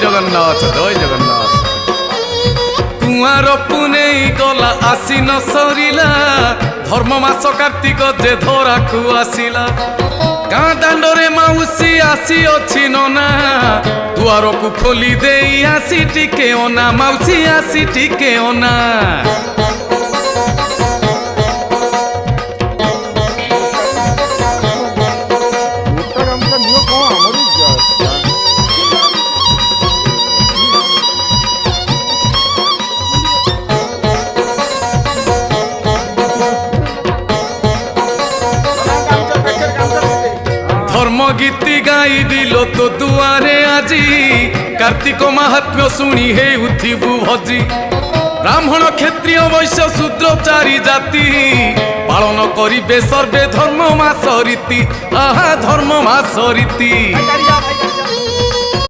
জগন্নাথ জয় জগন্নাথ। কুয়ার পুনেই গলা আশ্বিন সরিলা, ধর্ম মাস কার্তিক যে ধরাকু আসিলা। গাঁ দাণ্ডরে মাউসী আসি অছি ননা, দুয়ারকু খোলি দেই আসি টিকে অনা, মাউসী আসি টিকে অনা। গীতি গাই দিল তো দুয়ারে আজি, কার্তিক মাহাত্ম্য শুনি হে উঠিবু ভজি। ব্রাহ্মণ ক্ষত্রিয় বৈশ্য শূদ্র চারি জাতি, পালন করিবে সর্বে ধর্ম মাস রীতি। আহা ধর্ম মাস রীতি।